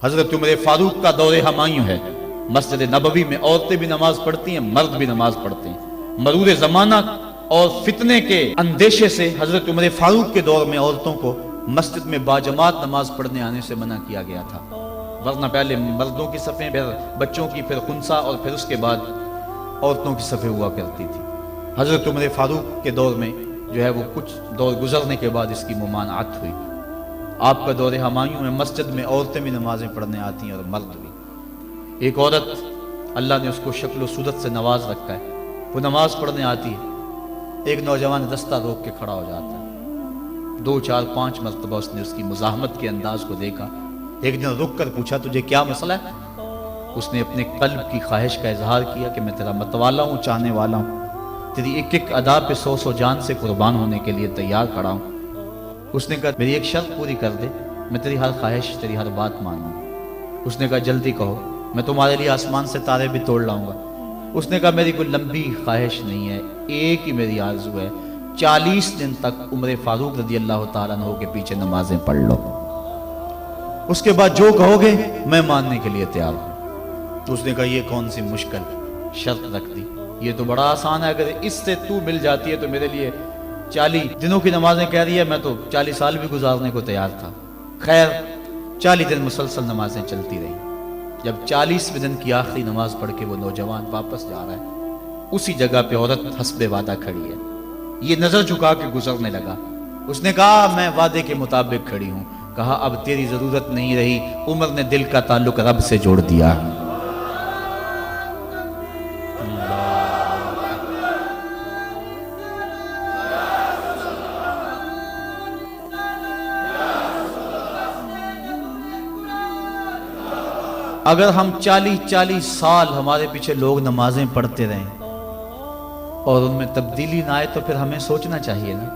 حضرت عمر فاروق کا دور ہمایوں ہے، مسجد نبوی میں عورتیں بھی نماز پڑھتی ہیں، مرد بھی نماز پڑھتے ہیں۔ مرور زمانہ اور فتنے کے اندیشے سے حضرت عمر فاروق کے دور میں عورتوں کو مسجد میں باجماعت نماز پڑھنے آنے سے منع کیا گیا تھا، ورنہ پہلے مردوں کی صفیں، پھر بچوں کی، پھر خنسا، اور پھر اس کے بعد عورتوں کی صفیں ہوا کرتی تھی۔ حضرت عمر فاروق کے دور میں جو ہے وہ کچھ دور گزرنے کے بعد اس کی ممانعت ہوئی۔ آپ کا دور ہمایوں میں مسجد میں عورتیں بھی نمازیں پڑھنے آتی ہیں اور مرد بھی۔ ایک عورت اللہ نے اس کو شکل و صورت سے نواز رکھا ہے، وہ نماز پڑھنے آتی ہے، ایک نوجوان رستہ روک کے کھڑا ہو جاتا ہے، 2 4 5 مرتبہ اس نے اس کی مزاحمت کے انداز کو دیکھا۔ ایک دن رک کر پوچھا تجھے کیا مسئلہ ہے؟ اس نے اپنے قلب کی خواہش کا اظہار کیا کہ میں تیرا متوالا ہوں، چاہنے والا ہوں، تیری ایک ایک ادا پہ 100 جان سے قربان ہونے کے لیے تیار کھڑا ہوں۔ اس نے کہا میری ایک شرط پوری کر دے، میں تیری ہر خواہش، تیری ہر بات مانوں۔ اس نے کہا جلدی کہو، میں تمہارے لیے آسمان سے تارے بھی توڑ لاؤں گا۔ اس نے کہا میری کوئی لمبی خواہش نہیں ہے، ایک ہی میری آرزو ہے، 40 دن تک عمر فاروق رضی اللہ تعالیٰ عنہ کے پیچھے نمازیں پڑھ لو، اس کے بعد جو کہو گے میں ماننے کے لیے تیار ہوں۔ تو اس نے کہا یہ کون سی مشکل شرط رکھ دی، یہ تو بڑا آسان ہے، اگر اس سے تو مل جاتی ہے تو میرے لیے 40 دنوں کی نمازیں کہہ رہی ہے، میں تو 40 سال بھی گزارنے کو تیار تھا۔ خیر 40 دن مسلسل نمازیں چلتی رہیں۔ جب 40ویں دن کی آخری نماز پڑھ کے وہ نوجوان واپس جا رہا ہے، اسی جگہ پہ عورت حسب وعدہ کھڑی ہے، یہ نظر جھکا کے گزرنے لگا۔ اس نے کہا میں وعدے کے مطابق کھڑی ہوں۔ کہا اب تیری ضرورت نہیں رہی، عمر نے دل کا تعلق رب سے جوڑ دیا۔ اگر ہم 40 سال ہمارے پیچھے لوگ نمازیں پڑھتے رہیں اور ان میں تبدیلی نہ آئے تو پھر ہمیں سوچنا چاہیے نا،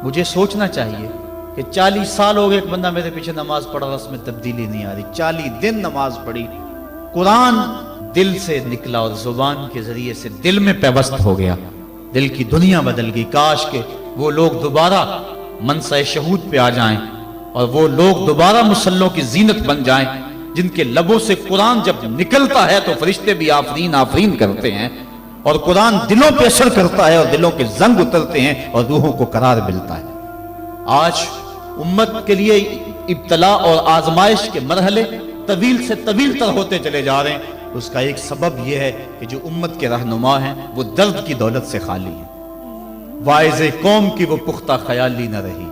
مجھے سوچنا چاہیے کہ 40 سال ہو گئے ایک بندہ میرے پیچھے نماز پڑھا اور اس میں تبدیلی نہیں آ رہی، 40 دن نماز پڑھی، قرآن دل سے نکلا اور زبان کے ذریعے سے دل میں پیوست ہو گیا، دل کی دنیا بدل گئی۔ کاش کہ وہ لوگ دوبارہ منصہ شہود پہ آ جائیں اور وہ لوگ دوبارہ مصلوں کی زینت بن جائیں، جن کے لبوں سے قرآن جب نکلتا ہے تو فرشتے بھی آفرین آفرین کرتے ہیں، اور قرآن دلوں پہ اثر کرتا ہے اور دلوں کے زنگ اترتے ہیں اور روحوں کو قرار ملتا ہے۔ آج امت کے لیے ابتلا اور آزمائش کے مرحلے طویل سے طویل تر ہوتے چلے جا رہے ہیں۔ اس کا ایک سبب یہ ہے کہ جو امت کے رہنما ہیں وہ درد کی دولت سے خالی ہیں۔ واعظ قوم کی وہ پختہ خیالی نہ رہی،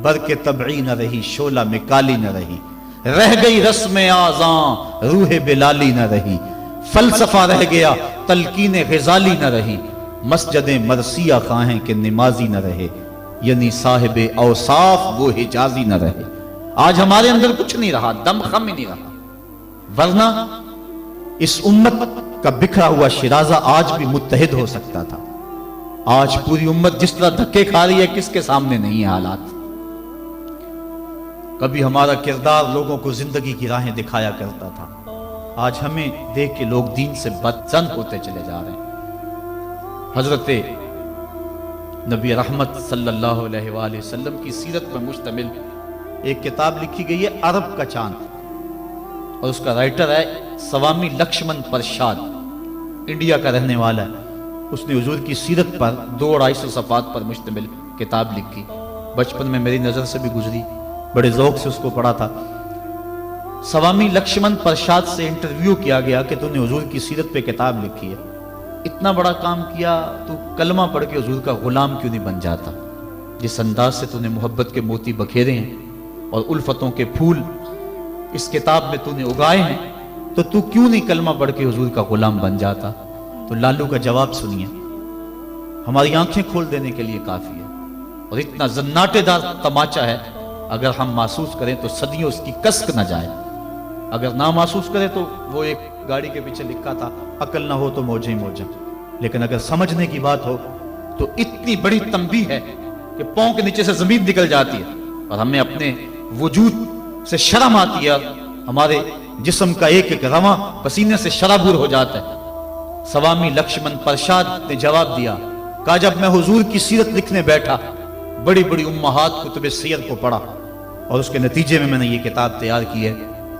برق طبعی نہ رہی، شعلہ میں کالی نہ رہی، رہ گئی رسم آذاں روح بلالی نہ رہی، فلسفہ رہ گیا تلقین غزالی نہ رہی، مسجد مرثیہ خواہیں کہ نمازی نہ رہے، یعنی صاحب اوصاف وہ حجازی نہ رہے۔ آج ہمارے اندر کچھ نہیں رہا، دم خم ہی نہیں رہا، ورنہ اس امت کا بکھرا ہوا شرازہ آج بھی متحد ہو سکتا تھا۔ آج پوری امت جس طرح دھکے کھا رہی ہے، کس کے سامنے نہیں ہے حالات۔ کبھی ہمارا کردار لوگوں کو زندگی کی راہیں دکھایا کرتا تھا، آج ہمیں دیکھ کے لوگ دین سے بدزن ہوتے چلے جا رہے ہیں۔ حضرت نبی رحمت صلی اللہ علیہ وآلہ وسلم کی سیرت پر مشتمل ایک کتاب لکھی گئی ہے عرب کا چاند، اور اس کا رائٹر ہے سوامی لکشمن پرشاد، انڈیا کا رہنے والا ہے۔ اس نے حضور کی سیرت پر 200-250 صفحات پر مشتمل کتاب لکھی۔ بچپن میں میری نظر سے بھی گزری، بڑے ذوق سے اس کو پڑھا تھا۔ سوامی لکشمن پرشاد سے انٹرویو کیا گیا کہ تو نے حضور کی سیرت پہ کتاب لکھی ہے، اتنا بڑا کام کیا، تو کلمہ پڑھ کے حضور کا غلام کیوں نہیں بن جاتا؟ جس انداز سے تو نے محبت کے موتی بکھیرے ہیں اور الفتوں کے پھول اس کتاب میں تو نے اگائے ہیں، تو کیوں نہیں کلمہ پڑھ کے حضور کا غلام بن جاتا؟ تو لالو کا جواب سنیے، ہماری آنکھیں کھول دینے کے لیے کافی ہے، اور اتنا زناٹے دار تماچا ہے، اگر ہم محسوس کریں تو صدیوں اس کی کسک نہ جائے، اگر نہ محسوس کریں تو وہ ایک گاڑی کے پیچھے لکھا تھا عقل نہ ہو تو موجیں ہی موجیں، لیکن اگر سمجھنے کی بات ہو تو اتنی بڑی تنبیہ ہے کہ پاؤں کے نیچے سے زمین نکل جاتی ہے اور ہمیں اپنے وجود سے شرم آتی ہے، ہمارے جسم کا ایک ایک رواں پسینے سے شرابور ہو جاتا ہے۔ سوامی لکشمن پرشاد نے جواب دیا، کہا جب میں حضور کی سیرت لکھنے بیٹھا، بڑی بڑی امہات کتب سیر کو پڑھا، اور اس کے نتیجے میں نے یہ کتاب تیار کی ہے۔